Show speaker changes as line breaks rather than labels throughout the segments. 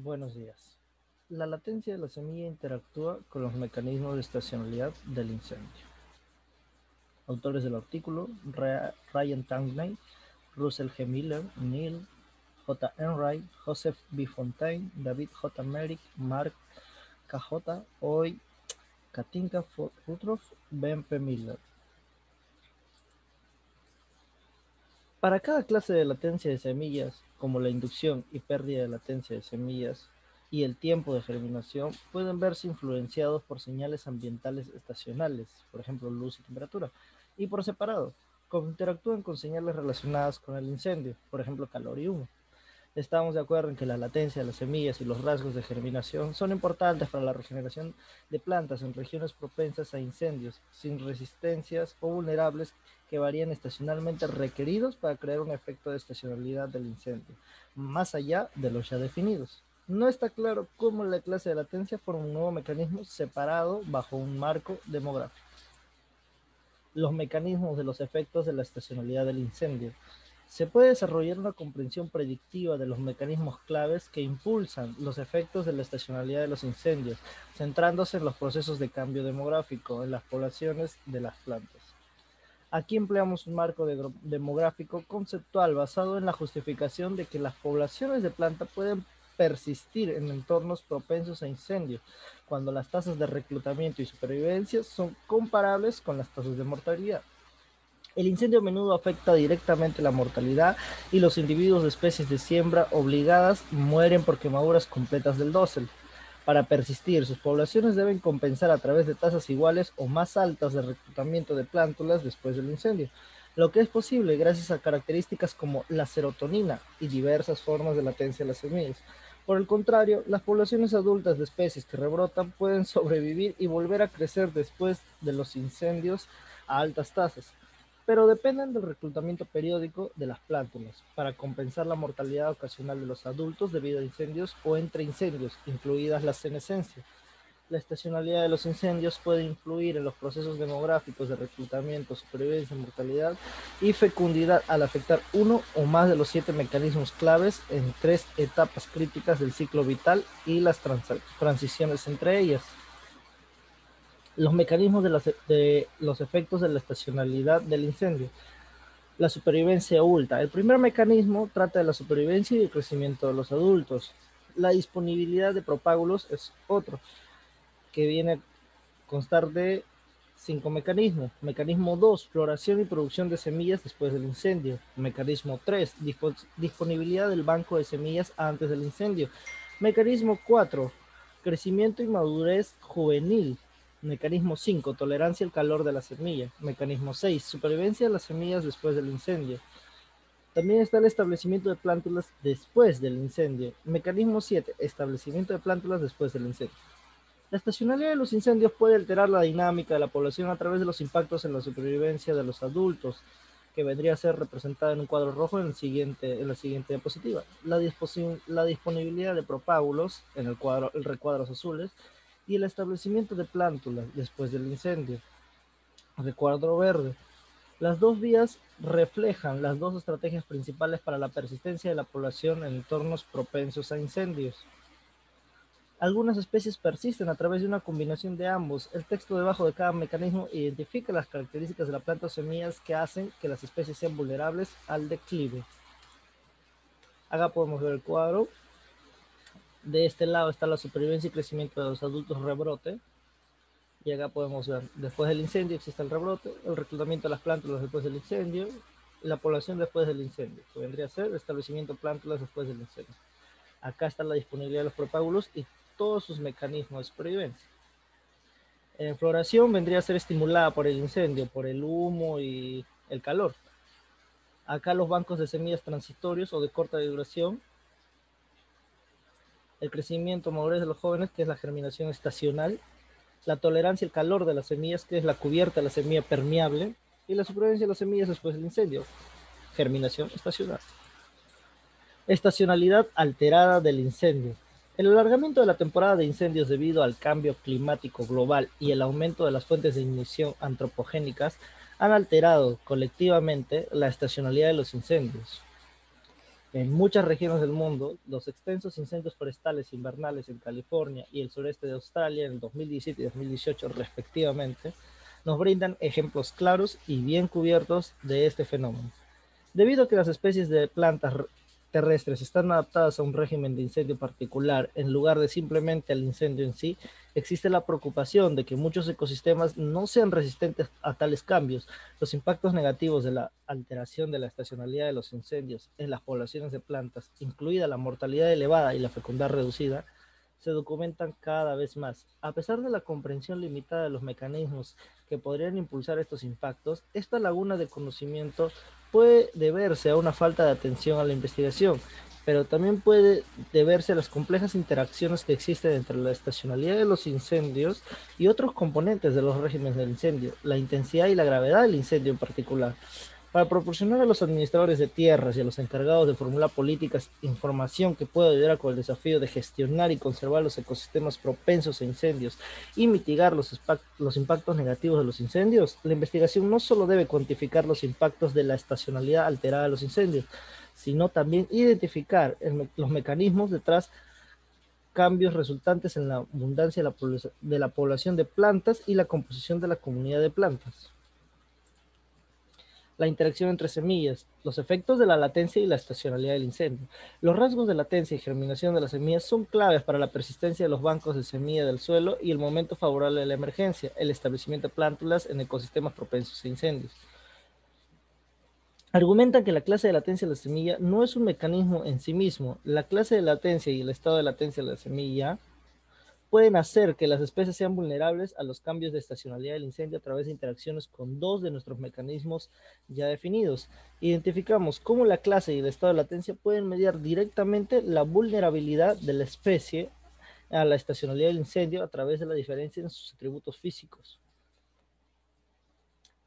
Buenos días. La latencia de la semilla interactúa con los mecanismos de estacionalidad del incendio. Autores del artículo: Ryan Tangney, Russell G. Miller, Neil J. Enright, Joseph B. Fontaine, David J. Merrick, Mark K. J. Hoy, Katinka Futroff, Ben P. Miller. Para cada clase de latencia de semillas, como la inducción y pérdida de latencia de semillas y el tiempo de germinación, pueden verse influenciados por señales ambientales estacionales, por ejemplo luz y temperatura, y por separado, como interactúan con señales relacionadas con el incendio, por ejemplo calor y humo. Estamos de acuerdo en que la latencia de las semillas y los rasgos de germinación son importantes para la regeneración de plantas en regiones propensas a incendios, sin resistencias o vulnerables, que varían estacionalmente, requeridos para crear un efecto de estacionalidad del incendio, más allá de los ya definidos. No está claro cómo la clase de latencia forma un nuevo mecanismo separado bajo un marco demográfico. Los mecanismos de los efectos de la estacionalidad del incendio. Se puede desarrollar una comprensión predictiva de los mecanismos claves que impulsan los efectos de la estacionalidad de los incendios, centrándose en los procesos de cambio demográfico en las poblaciones de las plantas. Aquí empleamos un marco demográfico conceptual basado en la justificación de que las poblaciones de planta pueden persistir en entornos propensos a incendios, cuando las tasas de reclutamiento y supervivencia son comparables con las tasas de mortalidad. El incendio a menudo afecta directamente la mortalidad, y los individuos de especies de siembra obligadas mueren por quemaduras completas del dosel. Para persistir, sus poblaciones deben compensar a través de tasas iguales o más altas de reclutamiento de plántulas después del incendio, lo que es posible gracias a características como la serotonina y diversas formas de latencia de las semillas. Por el contrario, las poblaciones adultas de especies que rebrotan pueden sobrevivir y volver a crecer después de los incendios a altas tasas, pero dependen del reclutamiento periódico de las plántulas para compensar la mortalidad ocasional de los adultos debido a incendios o entre incendios, incluidas las senescencias. La estacionalidad de los incendios puede influir en los procesos demográficos de reclutamiento, supervivencia, mortalidad y fecundidad, al afectar uno o más de los 7 mecanismos claves en 3 etapas críticas del ciclo vital y las transiciones entre ellas. Los mecanismos de los efectos de la estacionalidad del incendio. La supervivencia adulta. El primer mecanismo trata de la supervivencia y el crecimiento de los adultos. La disponibilidad de propágulos es otro, que viene a constar de 5 mecanismos. Mecanismo 2, floración y producción de semillas después del incendio. Mecanismo 3, disponibilidad del banco de semillas antes del incendio. Mecanismo 4, crecimiento y madurez juvenil. Mecanismo 5, tolerancia al calor de la semilla. Mecanismo 6, supervivencia de las semillas después del incendio. También está el establecimiento de plántulas después del incendio. Mecanismo 7, establecimiento de plántulas después del incendio. La estacionalidad de los incendios puede alterar la dinámica de la población a través de los impactos en la supervivencia de los adultos, que vendría a ser representada en un cuadro rojo en la siguiente diapositiva. La disponibilidad de propágulos en el recuadros azules, y el establecimiento de plántulas después del incendio, recuadro verde. Las dos vías reflejan las dos estrategias principales para la persistencia de la población en entornos propensos a incendios. Algunas especies persisten a través de una combinación de ambos. El texto debajo de cada mecanismo identifica las características de la planta o semillas que hacen que las especies sean vulnerables al declive. Acá podemos ver el cuadro. De este lado está la supervivencia y crecimiento de los adultos rebrote. Y acá podemos ver, después del incendio existe el rebrote, el reclutamiento de las plántulas después del incendio, y la población después del incendio, que vendría a ser el establecimiento de plántulas después del incendio. Acá está la disponibilidad de los propágulos y todos sus mecanismos de supervivencia. En floración vendría a ser estimulada por el incendio, por el humo y el calor. Acá los bancos de semillas transitorios o de corta duración. El crecimiento madurez de los jóvenes, que es la germinación estacional. La tolerancia al calor de las semillas, que es la cubierta de la semilla permeable. Y la supervivencia de las semillas después del incendio, germinación estacional. Estacionalidad alterada del incendio. El alargamiento de la temporada de incendios debido al cambio climático global y el aumento de las fuentes de ignición antropogénicas han alterado colectivamente la estacionalidad de los incendios. En muchas regiones del mundo, los extensos incendios forestales invernales en California y el sureste de Australia en el 2017 y 2018 respectivamente, nos brindan ejemplos claros y bien cubiertos de este fenómeno. Debido a que las especies de plantas terrestres están adaptadas a un régimen de incendio particular en lugar de simplemente al incendio en sí, existe la preocupación de que muchos ecosistemas no sean resistentes a tales cambios. Los impactos negativos de la alteración de la estacionalidad de los incendios en las poblaciones de plantas, incluida la mortalidad elevada y la fecundidad reducida, se documentan cada vez más. A pesar de la comprensión limitada de los mecanismos que podrían impulsar estos impactos, esta laguna de conocimiento puede deberse a una falta de atención a la investigación, pero también puede deberse a las complejas interacciones que existen entre la estacionalidad de los incendios y otros componentes de los regímenes del incendio, la intensidad y la gravedad del incendio en particular. Para proporcionar a los administradores de tierras y a los encargados de formular políticas información que pueda ayudar con el desafío de gestionar y conservar los ecosistemas propensos a incendios y mitigar los impactos negativos de los incendios, la investigación no solo debe cuantificar los impactos de la estacionalidad alterada de los incendios, sino también identificar los mecanismos detrás cambios resultantes en la abundancia de la población de plantas y la composición de la comunidad de plantas. La interacción entre semillas, los efectos de la latencia y la estacionalidad del incendio. Los rasgos de latencia y germinación de las semillas son claves para la persistencia de los bancos de semilla del suelo y el momento favorable de la emergencia, el establecimiento de plántulas en ecosistemas propensos a incendios. Argumentan que la clase de latencia de la semilla no es un mecanismo en sí mismo. La clase de latencia y el estado de latencia de la semilla pueden hacer que las especies sean vulnerables a los cambios de estacionalidad del incendio a través de interacciones con dos de nuestros mecanismos ya definidos. Identificamos cómo la clase y el estado de latencia pueden mediar directamente la vulnerabilidad de la especie a la estacionalidad del incendio a través de la diferencia en sus atributos físicos.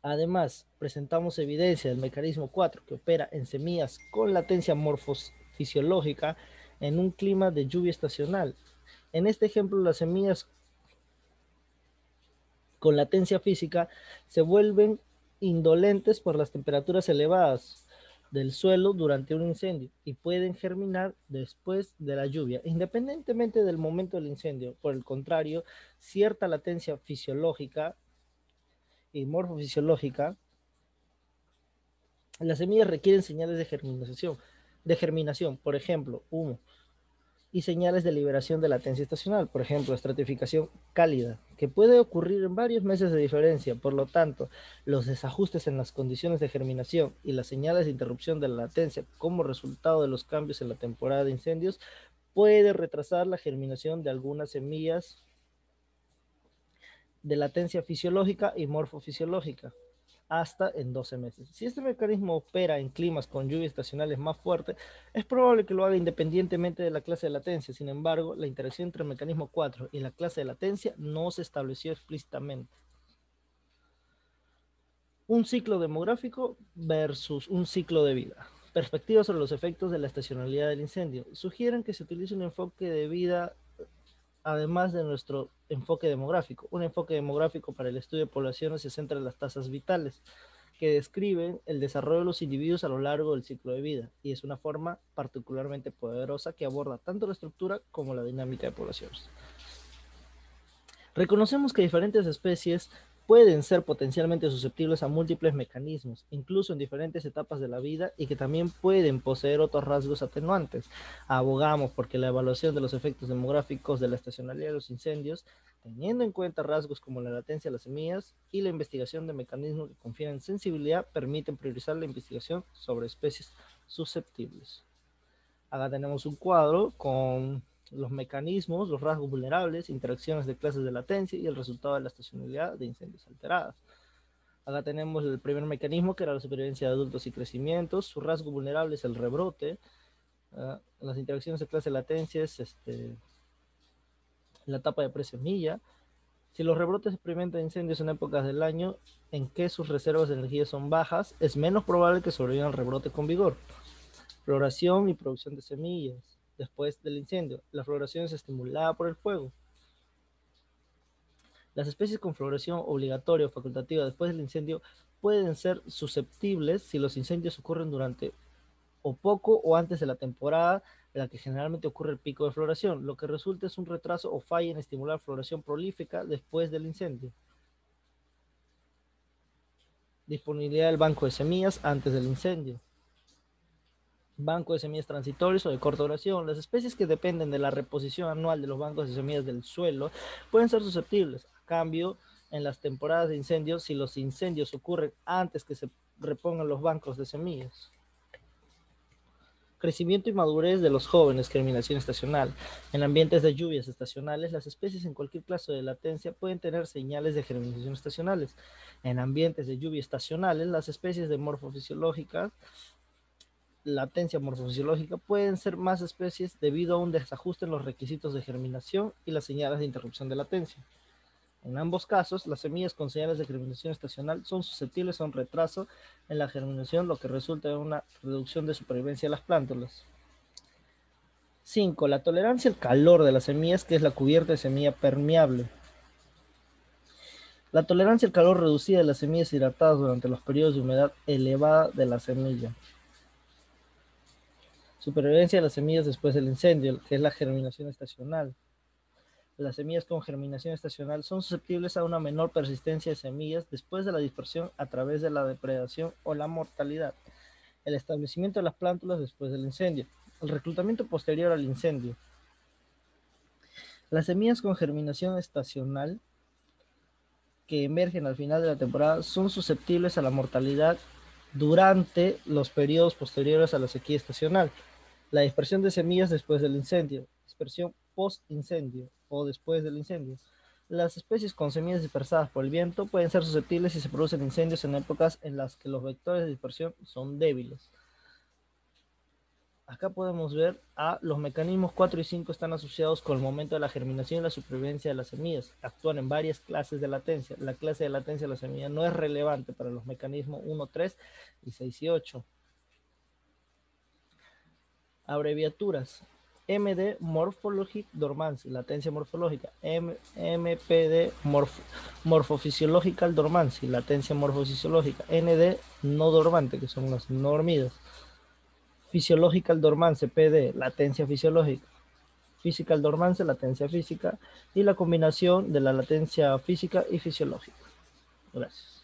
Además, presentamos evidencia del mecanismo 4 que opera en semillas con latencia morfofisiológica en un clima de lluvia estacional. En este ejemplo, las semillas con latencia física se vuelven indolentes por las temperaturas elevadas del suelo durante un incendio y pueden germinar después de la lluvia, independientemente del momento del incendio. Por el contrario, cierta latencia fisiológica y morfofisiológica, las semillas requieren señales de germinación, por ejemplo, humo, y señales de liberación de latencia estacional, por ejemplo, estratificación cálida, que puede ocurrir en varios meses de diferencia. Por lo tanto, los desajustes en las condiciones de germinación y las señales de interrupción de la latencia como resultado de los cambios en la temporada de incendios puede retrasar la germinación de algunas semillas de latencia fisiológica y morfofisiológica hasta en 12 meses. Si este mecanismo opera en climas con lluvias estacionales más fuertes, es probable que lo haga independientemente de la clase de latencia. Sin embargo, la interacción entre el mecanismo 4 y la clase de latencia no se estableció explícitamente. Un ciclo demográfico versus un ciclo de vida. Perspectivas sobre los efectos de la estacionalidad del incendio. Sugieren que se utilice un enfoque de vida además de nuestro enfoque demográfico. Un enfoque demográfico para el estudio de poblaciones se centra en las tasas vitales, que describen el desarrollo de los individuos a lo largo del ciclo de vida, y es una forma particularmente poderosa que aborda tanto la estructura como la dinámica de poblaciones. Reconocemos que diferentes especies pueden ser potencialmente susceptibles a múltiples mecanismos, incluso en diferentes etapas de la vida, y que también pueden poseer otros rasgos atenuantes. Abogamos porque la evaluación de los efectos demográficos de la estacionalidad de los incendios, teniendo en cuenta rasgos como la latencia de las semillas y la investigación de mecanismos que confieren sensibilidad, permiten priorizar la investigación sobre especies susceptibles. Acá tenemos un cuadro con los mecanismos, los rasgos vulnerables, interacciones de clases de latencia y el resultado de la estacionalidad de incendios alteradas. Acá tenemos el primer mecanismo, que era la supervivencia de adultos y crecimientos. Su rasgo vulnerable es el rebrote. Las interacciones de clase de latencia es la etapa de presemilla. Si los rebrotes experimentan incendios en épocas del año en que sus reservas de energía son bajas, es menos probable que sobrevivan al rebrote con vigor. Floración y producción de semillas después del incendio. La floración es estimulada por el fuego. Las especies con floración obligatoria o facultativa después del incendio pueden ser susceptibles si los incendios ocurren durante o poco o antes de la temporada en la que generalmente ocurre el pico de floración, lo que resulta es un retraso o falla en estimular floración prolífica después del incendio. Disponibilidad del banco de semillas antes del incendio. Banco de semillas transitorios o de corta duración. Las especies que dependen de la reposición anual de los bancos de semillas del suelo pueden ser susceptibles. A cambio, en las temporadas de incendios, si los incendios ocurren antes que se repongan los bancos de semillas. Crecimiento y madurez de los jóvenes, germinación estacional. En ambientes de lluvias estacionales, las especies en cualquier clase de latencia pueden tener señales de germinación estacionales. En ambientes de lluvia estacionales, las especies de morfofisiológicas, latencia morfofisiológica, pueden ser más especies debido a un desajuste en los requisitos de germinación y las señales de interrupción de latencia. En ambos casos, las semillas con señales de germinación estacional son susceptibles a un retraso en la germinación, lo que resulta en una reducción de supervivencia de las plántulas. 5. La tolerancia al calor de las semillas, que es la cubierta de semilla permeable. La tolerancia al calor reducida de las semillas hidratadas durante los periodos de humedad elevada de la semilla. Supervivencia de las semillas después del incendio, que es la germinación estacional. Las semillas con germinación estacional son susceptibles a una menor persistencia de semillas después de la dispersión a través de la depredación o la mortalidad. El establecimiento de las plántulas después del incendio. El reclutamiento posterior al incendio. Las semillas con germinación estacional que emergen al final de la temporada son susceptibles a la mortalidad durante los periodos posteriores a la sequía estacional. La dispersión de semillas después del incendio. Dispersión post-incendio o después del incendio. Las especies con semillas dispersadas por el viento pueden ser susceptibles si se producen incendios en épocas en las que los vectores de dispersión son débiles. Acá podemos ver los mecanismos 4 y 5 están asociados con el momento de la germinación y la supervivencia de las semillas. Actúan en varias clases de latencia. La clase de latencia de la semilla no es relevante para los mecanismos 1, 3 y 6 y 8. Abreviaturas. MD Morphologic Dormancy, latencia morfológica. MPD Morphophysiological Dormancy, latencia morfofisiológica. ND no dormante, que son las no dormidas. Physiological Dormance, PD, latencia fisiológica. Physical Dormance, latencia física. Y la combinación de la latencia física y fisiológica. Gracias.